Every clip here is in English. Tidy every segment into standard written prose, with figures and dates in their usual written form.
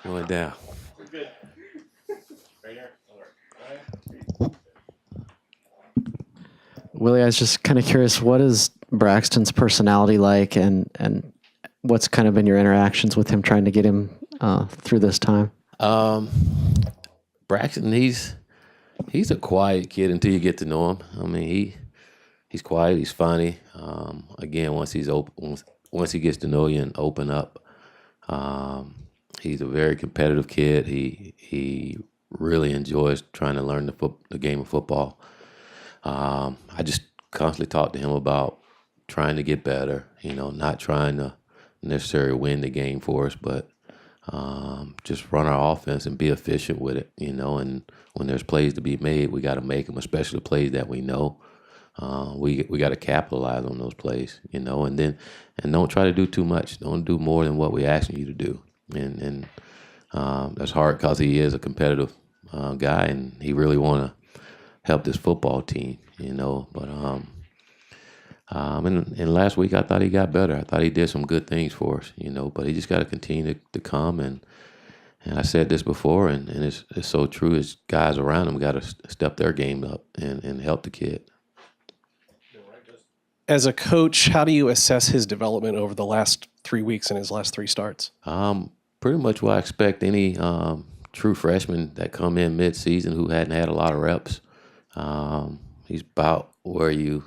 Going down. Good. Right here. Willie, I was just kind of curious, what is Braxton's personality like, and what's kind of been your interactions with him trying to get him through this time? Um, Braxton, he's a quiet kid until you get to know him. I mean, he's quiet, he's funny. Again, once he's open, once he gets to know you and open up, he's a very competitive kid. He really enjoys trying to learn the game of football. I just constantly talk to him about trying to get better. Not trying to necessarily win the game for us, but just run our offense and be efficient with it. And when there's plays to be made, we got to make them, especially plays that we know. We got to capitalize on those plays, and don't try to do too much. Don't do more than what we're asking you to do. And that's hard because he is a competitive guy, and he really want to help this football team, But and last week I thought he got better. I thought he did some good things for us, But he just got to continue to come and I said this before, and it's so true. His guys around him got to step their game up and help the kid. As a coach, how do you assess his development over the last 3 weeks and his last 3 starts? Pretty much what I expect any true freshman that come in mid-season who hadn't had a lot of reps. He's about where you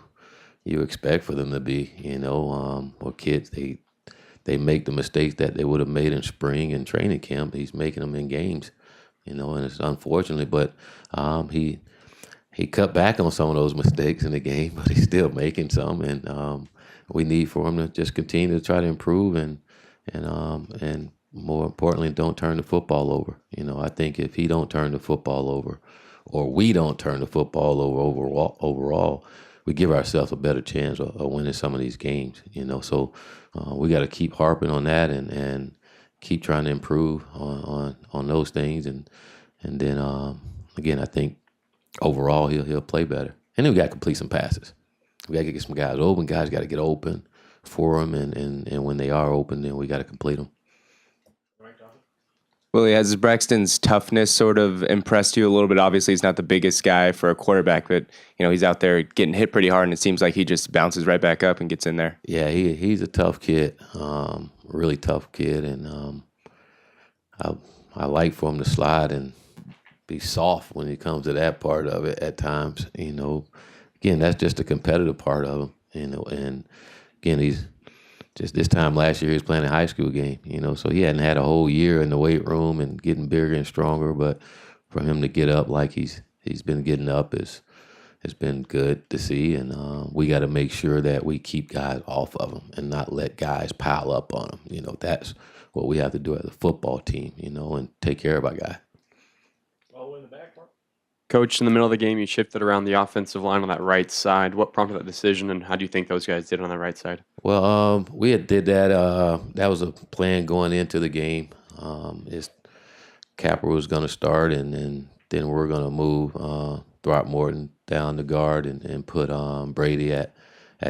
expect for them to be, or kids, they make the mistakes that they would have made in spring and training camp. He's making them in games, and it's unfortunately, but he cut back on some of those mistakes in the game, but he's still making some, and we need for him to just continue to try to improve and more importantly, don't turn the football over. I think if he don't turn the football over, or we don't turn the football over overall, we give ourselves a better chance of winning some of these games. So we got to keep harping on that and keep trying to improve on those things, and then again, I think overall he'll play better. And then we got to complete some passes. We got to get some guys open. Guys got to get open for them, and when they are open, then we got to complete them. Willie, has Braxton's toughness sort of impressed you a little bit? Obviously, he's not the biggest guy for a quarterback, but he's out there getting hit pretty hard, and it seems like he just bounces right back up and gets in there. Yeah, he's a tough kid, really tough kid, and I like for him to slide and be soft when it comes to that part of it at times. Again, that's just the competitive part of him. And again, he's just this time last year he was playing a high school game. So he hadn't had a whole year in the weight room and getting bigger and stronger. But for him to get up like he's been getting up has been good to see. And we got to make sure that we keep guys off of him and not let guys pile up on him. That's what we have to do as a football team. And take care of our guy. Coach, in the middle of the game, you shifted around the offensive line on that right side. What prompted that decision, and how do you think those guys did on the right side? Well, we did that. That was a plan going into the game. Capper was going to start, and then we're going to move Throckmorton down the guard and put Brady at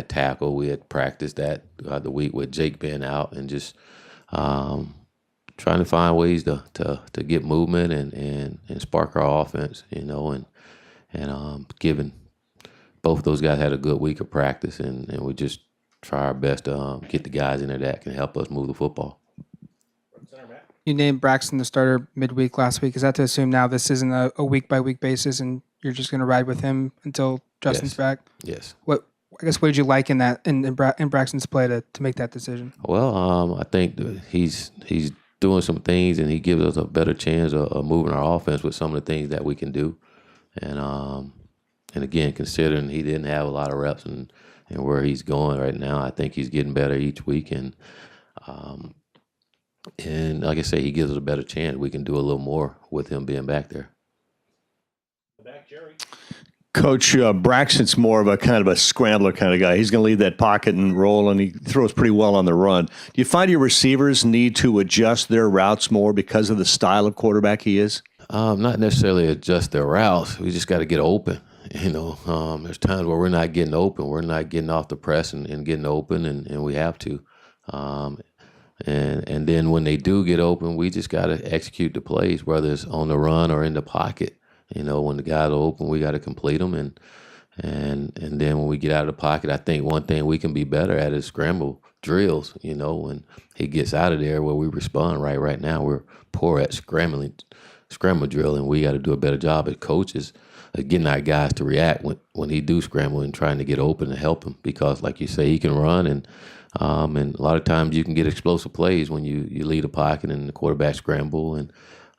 tackle. We had practiced that the week with Jake being out, and just trying to find ways to get movement and spark our offense, and given both those guys had a good week of practice, and we just try our best to get the guys in there that can help us move the football. You named Braxton the starter midweek last week. Is that to assume now this isn't a week-by-week basis and you're just going to ride with him until Justin's back? Yes. What did you like in that in Braxton's play to make that decision? Well, I think he's doing some things, and he gives us a better chance of moving our offense with some of the things that we can do. And again, considering he didn't have a lot of reps and where he's going right now, I think he's getting better each week. And like I say, he gives us a better chance. We can do a little more with him being back there. Coach, Braxton's more of a kind of a scrambler kind of guy. He's going to leave that pocket and roll, and he throws pretty well on the run. Do you find your receivers need to adjust their routes more because of the style of quarterback he is? Not necessarily adjust their routes. We just got to get open. There's times where we're not getting open. We're not getting off the press and getting open, and we have to. And then when they do get open, we just got to execute the plays, whether it's on the run or in the pocket. When the guys are open, we got to complete them. And then when we get out of the pocket, I think one thing we can be better at is scramble drills. When he gets out of there, where we respond right now, we're poor at scramble drill, and we got to do a better job as coaches of getting our guys to react when he do scramble and trying to get open and help him, because like you say, he can run, and a lot of times you can get explosive plays when you lead a pocket and the quarterback scramble, and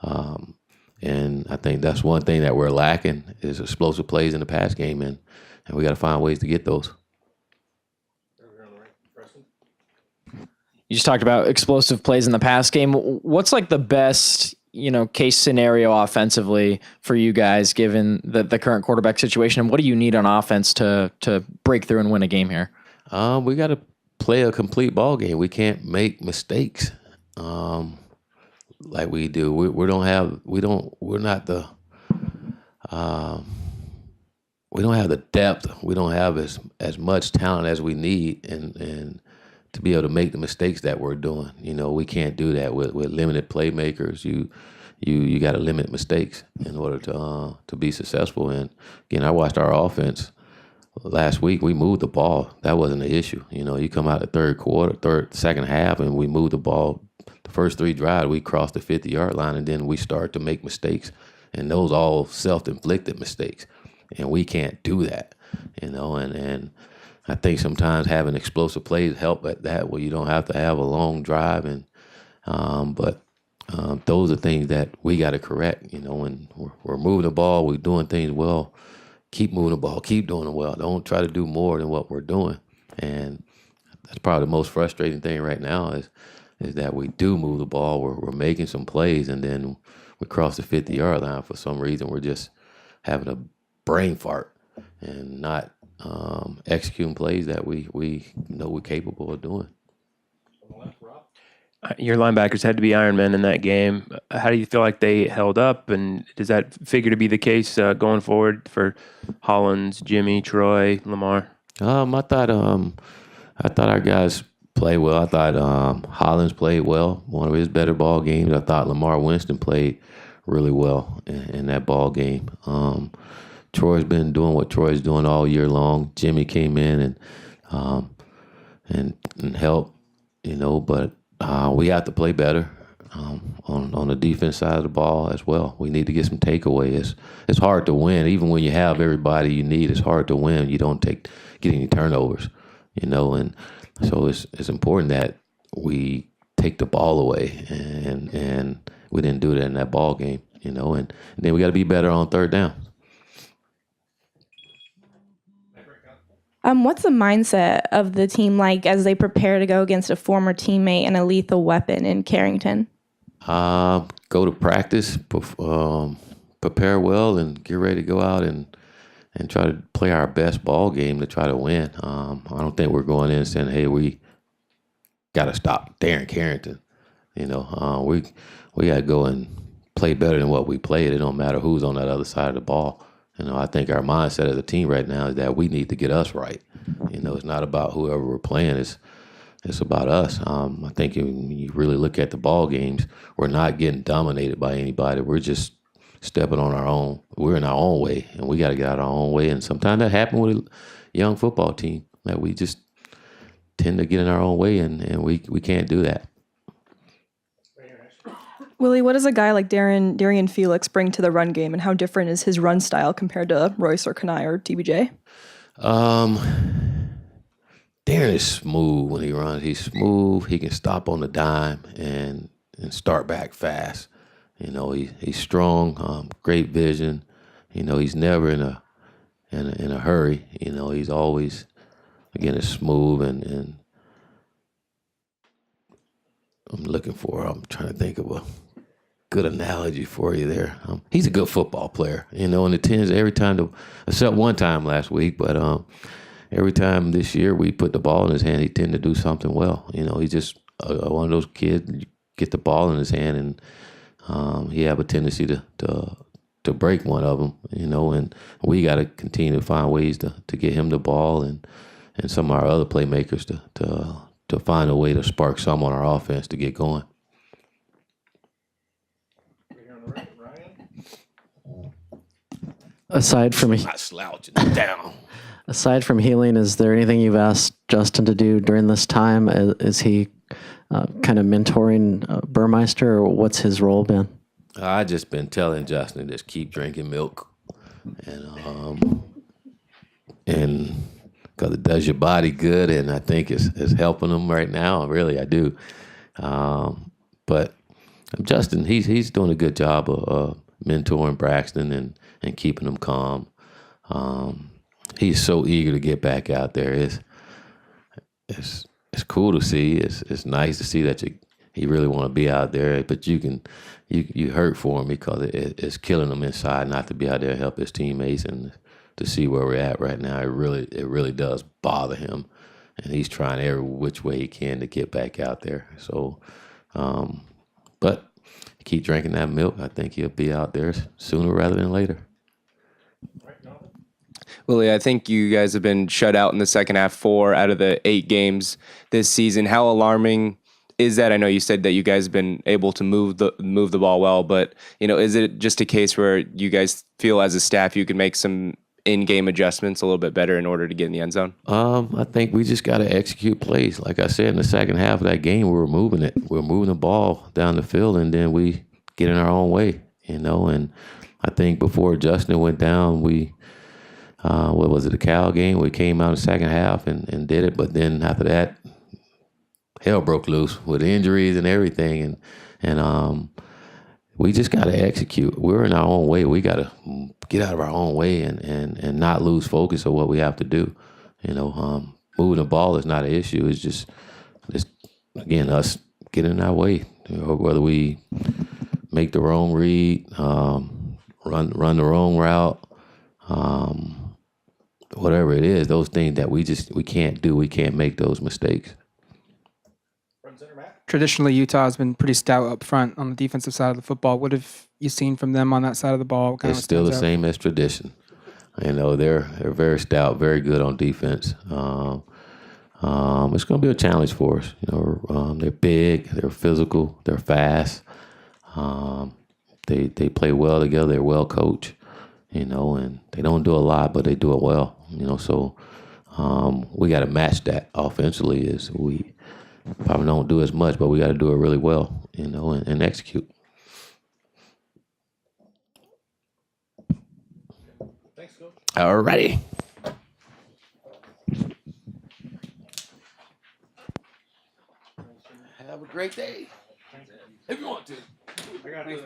I think that's one thing that we're lacking is explosive plays in the pass game, and we got to find ways to get those. You just talked about explosive plays in the pass game. What's like the best, case scenario offensively for you guys, given the current quarterback situation? And what do you need on offense to break through and win a game here? We got to play a complete ball game. We can't make mistakes like we do. We don't have the depth. We don't have as much talent as we need, and to be able to make the mistakes that we're doing. We can't do that with limited playmakers. You got to limit mistakes in order to be successful. And again, I watched our offense last week. We moved the ball. That wasn't an issue. You come out the second half, and we moved the ball. The first 3 drives, we crossed the 50-yard line, and then we start to make mistakes, and those all self-inflicted mistakes, and we can't do that. And I think sometimes having explosive plays help at that, where you don't have to have a long drive, but those are things that we got to correct. When we're moving the ball, we're doing things well. Keep moving the ball, keep doing it well. Don't try to do more than what we're doing. And that's probably the most frustrating thing right now is that we do move the ball. We're making some plays, and then we cross the 50-yard line. For some reason, we're just having a brain fart and not executing plays that we know we're capable of doing. Your linebackers had to be Iron Men in that game. How do you feel like they held up, and does that figure to be the case going forward for Hollins, Jimmy, Troy, Lamar? I thought our guys played well. I thought Hollins played well, one of his better ball games. I thought Lamar Winston played really well in that ball game. Troy's been doing what Troy's doing all year long. Jimmy came in and helped, but we have to play better on the defense side of the ball as well. We need to get some takeaways. It's hard to win, even when you have everybody you need. It's hard to win. You don't get any turnovers, and so it's important that we take the ball away, and we didn't do that in that ball game, and then we got to be better on third down. What's the mindset of the team like as they prepare to go against a former teammate and a lethal weapon in Carrington? Go to practice, prepare well, and get ready to go out and try to play our best ball game to try to win. I don't think we're going in saying, hey, we got to stop Darren Carrington. We got to go and play better than what we played. It don't matter who's on that other side of the ball. I think our mindset as a team right now is that we need to get us right. It's not about whoever we're playing. It's about us. I think when you really look at the ball games, we're not getting dominated by anybody. We're just stepping on our own. We're in our own way, and we got to get out our own way. And sometimes that happens with a young football team, that we just tend to get in our own way, and we can't do that. Willie, what does a guy like Darian Felix bring to the run game, and how different is his run style compared to Royce or Kanai or TBJ? Darren is smooth when he runs. He's smooth. He can stop on the dime and start back fast. He's strong, great vision. He's never in a hurry. He's always, again, is smooth and I'm trying to think of a good analogy for you there. He's a good football player, and it tends every time except one time last week, but every time this year we put the ball in his hand, he tend to do something well. He's just one of those kids. You get the ball in his hand, and he have a tendency to break one of them. And we got to continue to find ways to get him the ball and some of our other playmakers to find a way to spark some on our offense to get going. Aside from Not slouching down. aside from healing, is there anything you've asked Justin to do during this time? Is he kind of mentoring Burmeister, or what's his role been? I just been telling Justin just keep drinking milk, and because it does your body good, and I think it's helping him right now. Really, I do. But Justin, he's doing a good job of mentoring Braxton and keeping him calm. He's so eager to get back out there. It's cool to see. It's nice to see that he really want to be out there. But you hurt for him because it's killing him inside not to be out there to help his teammates and to see where we're at right now. It really does bother him, and he's trying every which way he can to get back out there. So, but keep drinking that milk. I think he'll be out there sooner rather than later. Willie, I think you guys have been shut out in the second half 4 out of the 8 games this season. How alarming is that? I know you said that you guys have been able to move the ball well, but is it just a case where you guys feel as a staff you can make some in-game adjustments a little bit better in order to get in the end zone? I think we just got to execute plays. Like I said, in the second half of that game, we were moving it. We were moving the ball down the field, and then we get in our own way, And I think before Justin went down, we what was it, the Cal game? We came out in the second half and did it. But then after that, hell broke loose with injuries and everything. And we just got to execute. We're in our own way. We got to get out of our own way and not lose focus of what we have to do. Moving the ball is not an issue. It's just again, us getting in our way. Whether we make the wrong read, run the wrong route, whatever it is, those things that we can't do. We can't make those mistakes. Traditionally, Utah has been pretty stout up front on the defensive side of the football. What have you seen from them on that side of the ball? What It's still the same as tradition. They're very stout, very good on defense. It's going to be a challenge for us. They're big, they're physical, they're fast. They play well together. They're well coached. And they don't do a lot, but they do it well. So we got to match that offensively. Is we probably don't do as much, but we got to do it really well. And execute. Thanks, Coach. All righty. Have a great day. If you want to. I got it.